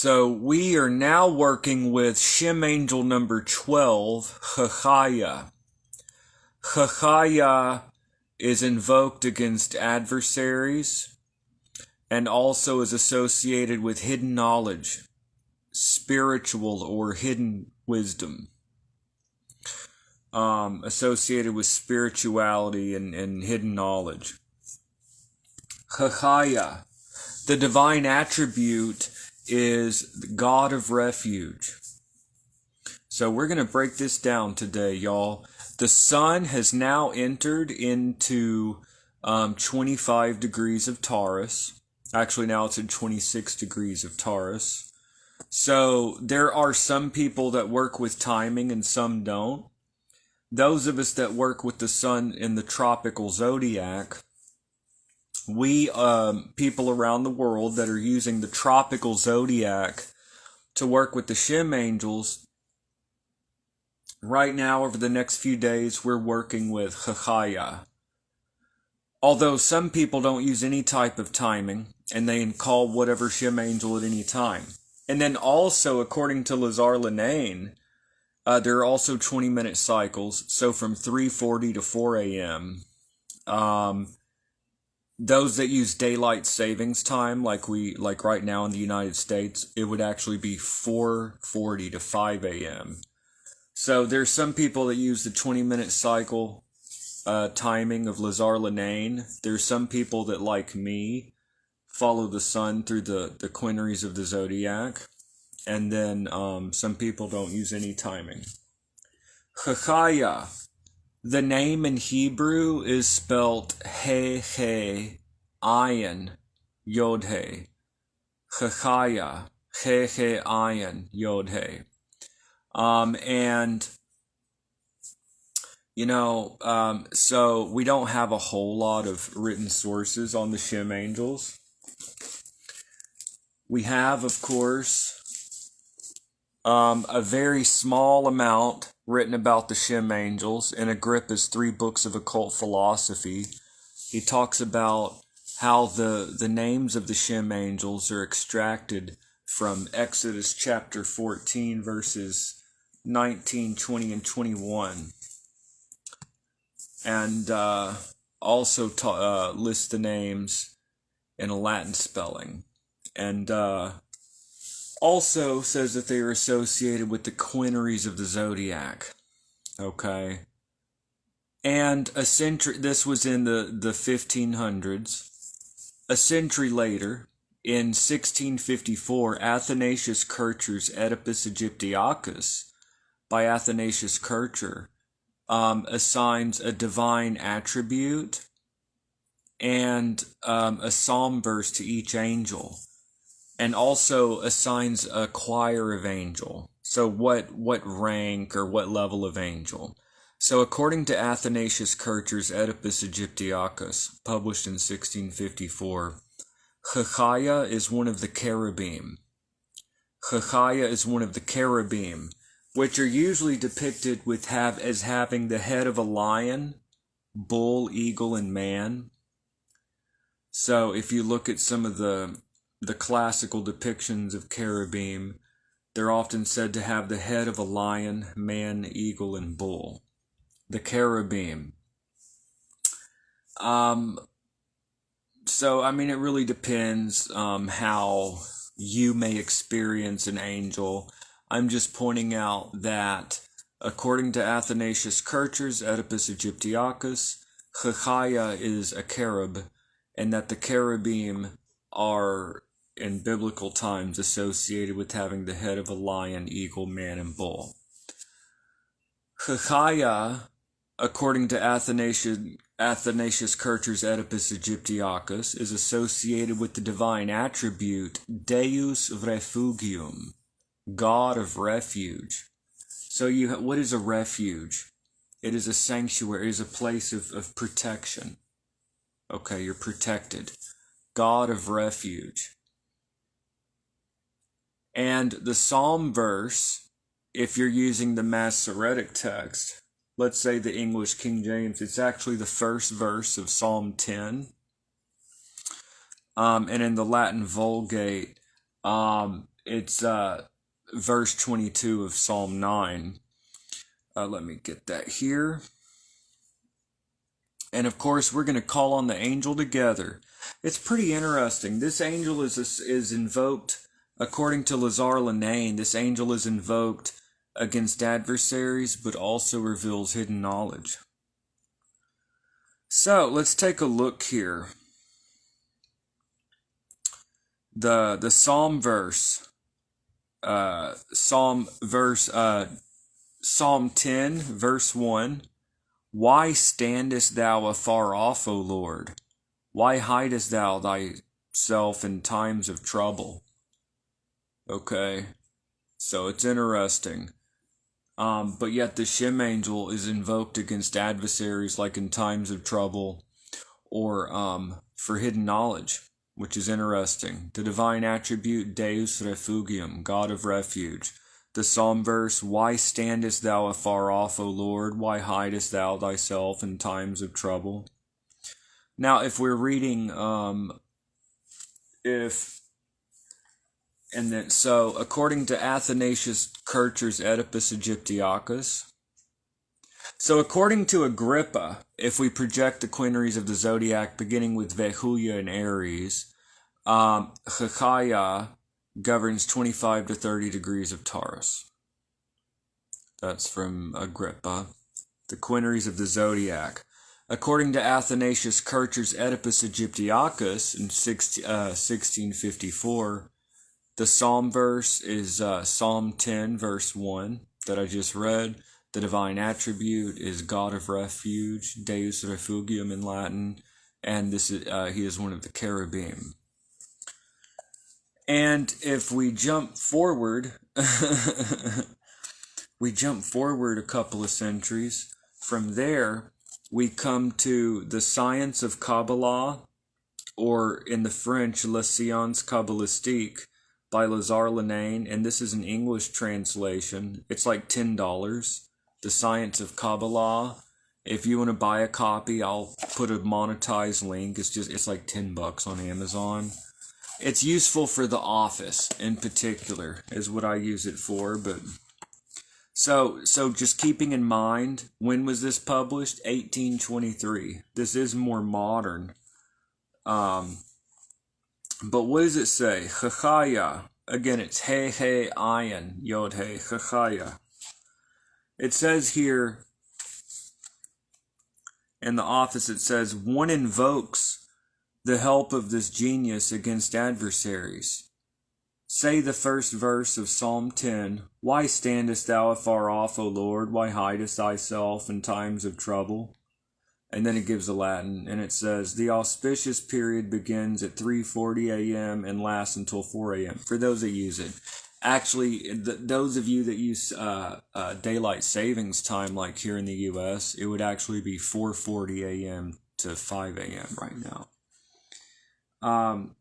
So we are now working with Shem angel number 12, Hahaiah. Hahaiah is invoked against adversaries and also is associated with hidden knowledge, spiritual or hidden wisdom, associated with spirituality and hidden knowledge. Hahaiah, the divine attribute, is the God of refuge. So we're going to break this down today, y'all. The sun has now entered into 25 degrees of Taurus. Actually, now it's at 26 degrees of Taurus. So there are some people that work with timing and some don't. Those of us that work with the sun in the tropical zodiac, we people around the world that are using the tropical zodiac to work with the Shem angels, right now over the next few days we're working with Hahaiah. Although some people don't use any type of timing and they can call whatever Shem angel at any time. And then also, according to Lazare Lenain, there are also 20-minute cycles, so from 3:40 to 4 a.m. Those that use daylight savings time, like right now in the United States, it would actually be 4:40 to 5 a.m. So there's some people that use the 20-minute cycle timing of Lazare Lenain. There's some people that, like me, follow the sun through the quinaries of the zodiac. And then some people don't use any timing. Hahaiah. The name in Hebrew is spelled He, Ayin, Yod He. Hahaiah, He, Ayin, Yod He. And, so we don't have a whole lot of written sources on the Shem angels. We have, of course, a very small amount written about the Shem angels in Agrippa's 3 Books of Occult Philosophy. He talks about how the names of the Shem angels are extracted from Exodus chapter 14, verses 19, 20, and 21. And also lists the names in a Latin spelling. And also says that they are associated with the quinaries of the zodiac. Okay. And this was in the 1500s. A century later, in 1654, Athanasius Kircher's Oedipus Egyptiacus by Athanasius Kircher assigns a divine attribute and a psalm verse to each angel. And also assigns a choir of angel. So what rank or what level of angel? So according to Athanasius Kircher's Oedipus Egyptiacus, published in 1654, Hahaiah is one of the cherubim. Hahaiah is one of the cherubim, which are usually depicted as having the head of a lion, bull, eagle, and man. So if you look at some of the classical depictions of cherubim, they're often said to have the head of a lion, man, eagle, and bull. The cherubim. So, it really depends how you may experience an angel. I'm just pointing out that, according to Athanasius Kircher's Oedipus Egyptiacus, Hahaiah is a cherub, and that the cherubim are in biblical times associated with having the head of a lion, eagle, man, and bull. Hahaiah, according to Athanasius Kircher's Oedipus Egyptiacus, is associated with the divine attribute Deus Refugium, God of refuge. So what is a refuge? It is a sanctuary, it is a place of protection. Okay, you're protected. God of refuge. And the psalm verse, if you're using the Masoretic text, let's say the English King James, it's actually the first verse of Psalm 10. And in the Latin Vulgate, It's verse 22 of Psalm 9. Let me get that here. And of course, we're going to call on the angel together. It's pretty interesting. This angel is invoked, according to Lazare Lenain, this angel is invoked against adversaries, but also reveals hidden knowledge. So, let's take a look here. The Psalm verse, Psalm 10, verse 1. Why standest thou afar off, O Lord? Why hidest thou thyself in times of trouble? Okay, so it's interesting. But yet the Shem angel is invoked against adversaries like in times of trouble or for hidden knowledge, which is interesting. The divine attribute Deus Refugium, God of refuge. The Psalm verse, why standest thou afar off, O Lord? Why hidest thou thyself in times of trouble? Now, if we're reading, according to Athanasius Kircher's Oedipus Egyptiacus, so according to Agrippa, if we project the quinaries of the zodiac beginning with Vehulia and Aries, Hahaiah governs 25 to 30 degrees of Taurus. That's from Agrippa. The quinaries of the zodiac. According to Athanasius Kircher's Oedipus Egyptiacus in 1654, the Psalm verse is Psalm 10, verse 1 that I just read. The divine attribute is God of refuge, Deus Refugium in Latin, and this is he is one of the cherubim. And if we jump forward, a couple of centuries, from there we come to the science of Kabbalah, or in the French, La Science Kabbalistique, by Lazare Lenain, and this is an English translation. It's like $10. The Science of Kabbalah. If you want to buy a copy, I'll put a monetized link. It's like $10 on Amazon. It's useful for the office in particular, is what I use it for. But so just keeping in mind, when was this published? 1823. This is more modern. But what does it say? Hahaiah. Again, it's He Ayin Yod He Hahaiah. It says here in the office, it says, one invokes the help of this genius against adversaries. Say the first verse of Psalm 10, why standest thou afar off, O Lord? Why hidest thyself in times of trouble? And then it gives the Latin, and it says, the auspicious period begins at 3:40 a.m. and lasts until 4 a.m. For those that use it. Actually, those of you that use daylight savings time, like here in the U.S., it would actually be 4:40 a.m. to 5 a.m. right now.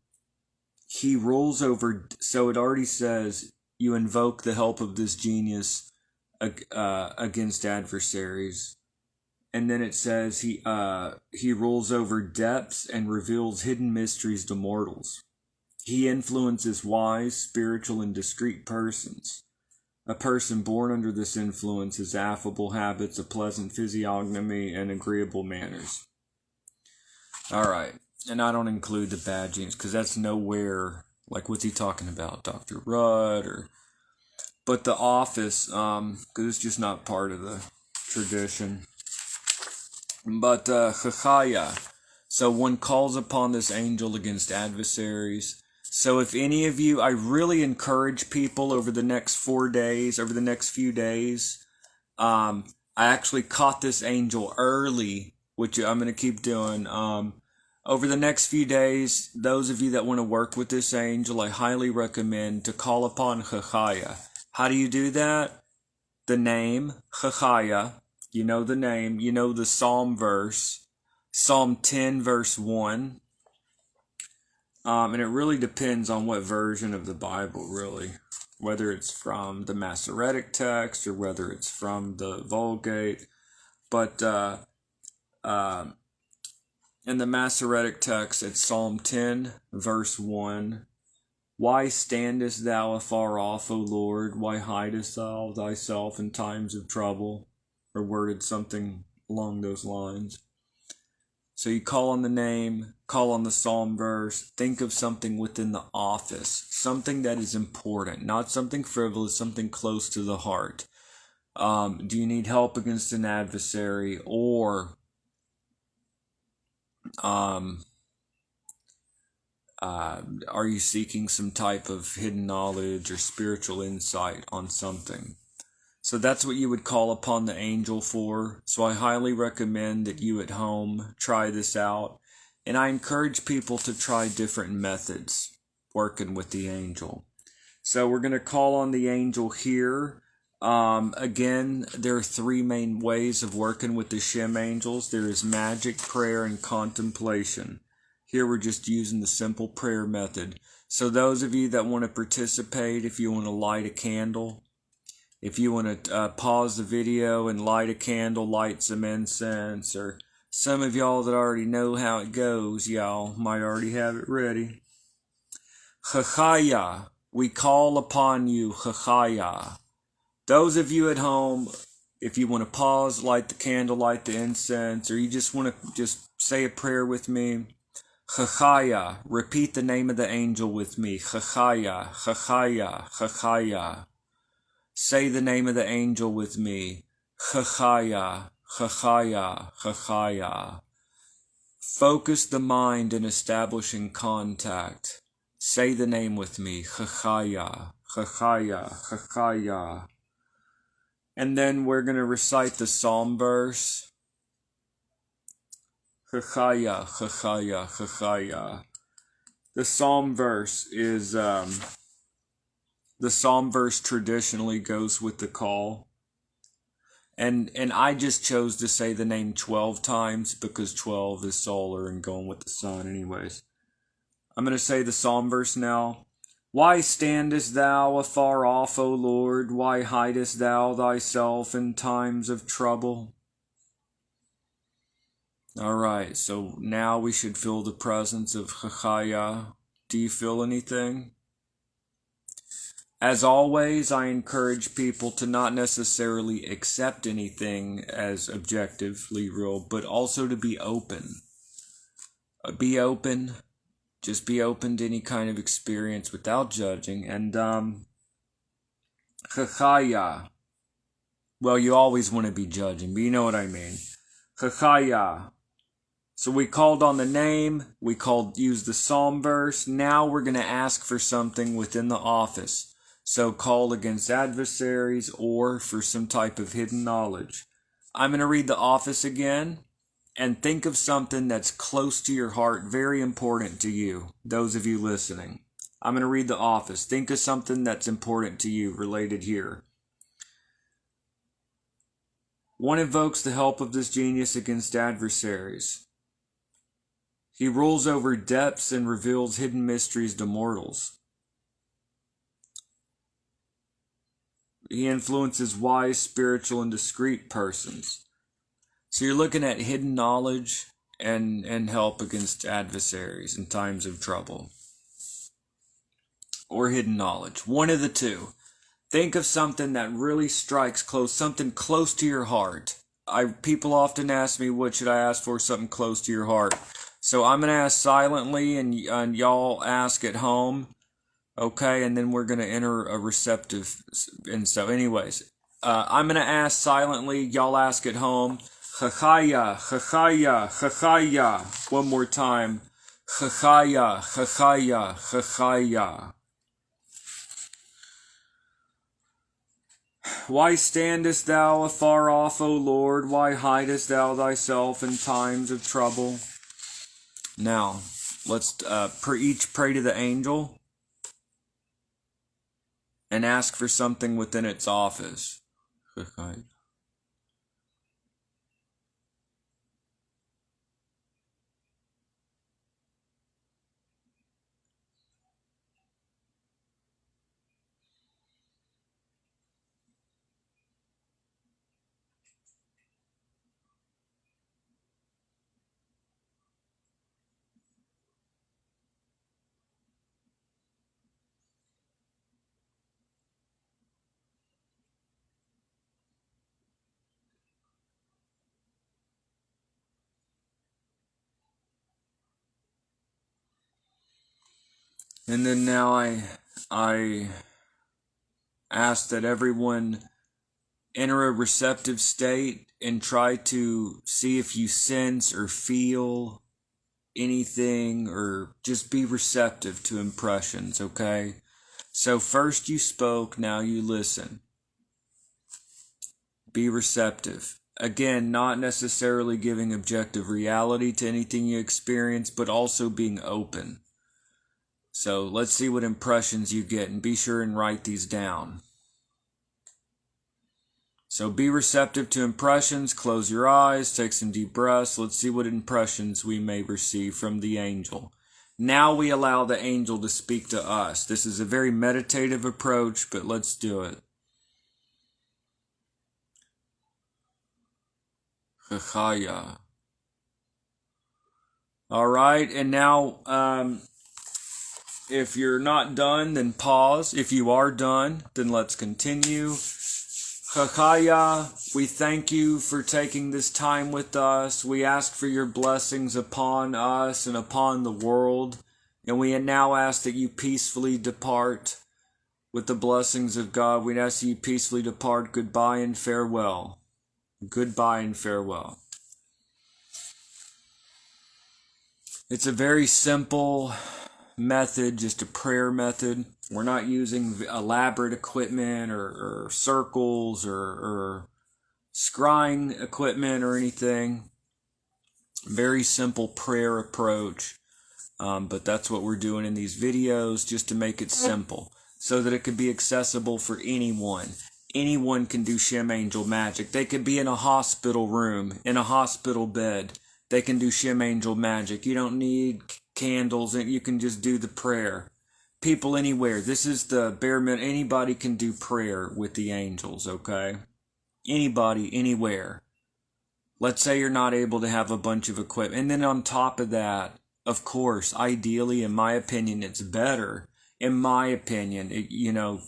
He rules over, so it already says, you invoke the help of this genius against adversaries. And then it says he rules over depths and reveals hidden mysteries to mortals. He influences wise, spiritual, and discreet persons. A person born under this influence has affable habits, a pleasant physiognomy, and agreeable manners. All right. And I don't include the bad genes, because that's nowhere, like, what's he talking about? Dr. Rudd, but the office, because it's just not part of the tradition. But, Hahaiah. So one calls upon this angel against adversaries. So if any of you, I really encourage people over the next few days, I actually caught this angel early, which I'm going to keep doing. Over the next few days, those of you that want to work with this angel, I highly recommend to call upon Hahaiah. How do you do that? The name, Hahaiah. You know the name. You know the Psalm verse. Psalm 10, verse 1. And it really depends on what version of the Bible, really. Whether it's from the Masoretic text or whether it's from the Vulgate. But in the Masoretic text, it's Psalm 10, verse 1. Why standest thou afar off, O Lord? Why hidest thou thyself in times of trouble? Or worded something along those lines. So you call on the name, call on the psalm verse, think of something within the office, something that is important, not something frivolous, something close to the heart. Do you need help against an adversary, or are you seeking some type of hidden knowledge or spiritual insight on something? So that's what you would call upon the angel for. So I highly recommend that you at home try this out. And I encourage people to try different methods working with the angel. So we're going to call on the angel here. Again, there are three main ways of working with the Shem angels. There is magic, prayer, and contemplation. Here we're just using the simple prayer method. So those of you that want to participate, if you want to light a candle, if you want to pause the video and light a candle, light some incense, or some of y'all that already know how it goes, y'all might already have it ready. Hahaiah, we call upon you, Hahaiah. Those of you at home, if you want to pause, light the candle, light the incense, or you just want to just say a prayer with me, Hahaiah, repeat the name of the angel with me, Hahaiah, Hahaiah, Hahaiah. Say the name of the angel with me. Hahaiah, Hahaiah, Hahaiah. Focus the mind in establishing contact. Say the name with me. Hahaiah, Hahaiah, Hahaiah. And then we're going to recite the psalm verse. Hahaiah, Hahaiah, Hahaiah. The psalm verse is... the psalm verse traditionally goes with the call. And I just chose to say the name 12 times because 12 is solar and going with the sun anyways. I'm going to say the psalm verse now. Why standest thou afar off, O Lord? Why hidest thou thyself in times of trouble? Alright, so now we should feel the presence of Hahaiah. Do you feel anything? As always, I encourage people to not necessarily accept anything as objectively real, but also to be open. Be open. Just be open to any kind of experience without judging. And, Hahaiah. Well, you always want to be judging, but you know what I mean. Hahaiah. So we called on the name. We used the psalm verse. Now we're going to ask for something within the office. So call against adversaries or for some type of hidden knowledge. I'm going to read the office again and think of something that's close to your heart, very important to you, those of you listening. I'm going to read the office. Think of something that's important to you related here. One invokes the help of this genius against adversaries. He rules over depths and reveals hidden mysteries to mortals. He influences wise, spiritual, and discreet persons. So you're looking at hidden knowledge and help against adversaries in times of trouble. Or hidden knowledge. One of the two. Think of something that really strikes close, something close to your heart. People often ask me, what should I ask for? Something close to your heart. So I'm going to ask silently, and y'all ask at home. Okay, and then we're going to enter a receptive. And so anyways, I'm going to ask silently. Y'all ask at home. Hahaiah, Hahaiah, Hahaiah. One more time. Hahaiah, Hahaiah, Hahaiah. Why standest thou afar off, O Lord? Why hidest thou thyself in times of trouble? Now, let's each pray to the angel and ask for something within its office. And then now I ask that everyone enter a receptive state and try to see if you sense or feel anything, or just be receptive to impressions, okay? So first you spoke, now you listen. Be receptive. Again, not necessarily giving objective reality to anything you experience, but also being open. So let's see what impressions you get, and be sure and write these down. So be receptive to impressions, close your eyes, take some deep breaths. Let's see what impressions we may receive from the angel. Now we allow the angel to speak to us. This is a very meditative approach, but let's do it. Hahaiah. All right, and now if you're not done, then pause. If you are done, then let's continue. Hahaiah, we thank you for taking this time with us. We ask for your blessings upon us and upon the world. And we now ask that you peacefully depart with the blessings of God. We ask that you peacefully depart. Goodbye and farewell. Goodbye and farewell. It's a very simple method, just a prayer method. We're not using elaborate equipment or circles or scrying equipment or anything. Very simple prayer approach. But that's what we're doing in these videos, just to make it simple, so that it could be accessible for anyone. Anyone can do Shem Angel magic. They could be in a hospital room, in a hospital bed. They can do Shem Angel magic. You don't need candles, and you can just do the prayer. People anywhere. This is the bare minimum. Anybody can do prayer with the angels, okay? Anybody, anywhere. Let's say you're not able to have a bunch of equipment. And then on top of that, of course, ideally, in my opinion, it's better. In my opinion,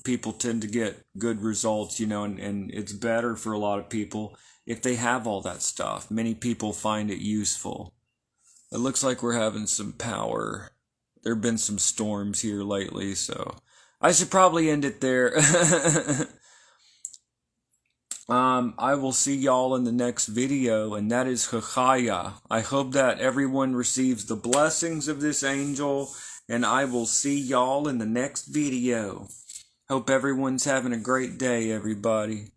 people tend to get good results, and it's better for a lot of people if they have all that stuff. Many people find it useful. It looks like we're having some power. There have been some storms here lately, so I should probably end it there. I will see y'all in the next video, and that is Hahaiah. I hope that everyone receives the blessings of this angel, and I will see y'all in the next video. Hope everyone's having a great day, everybody.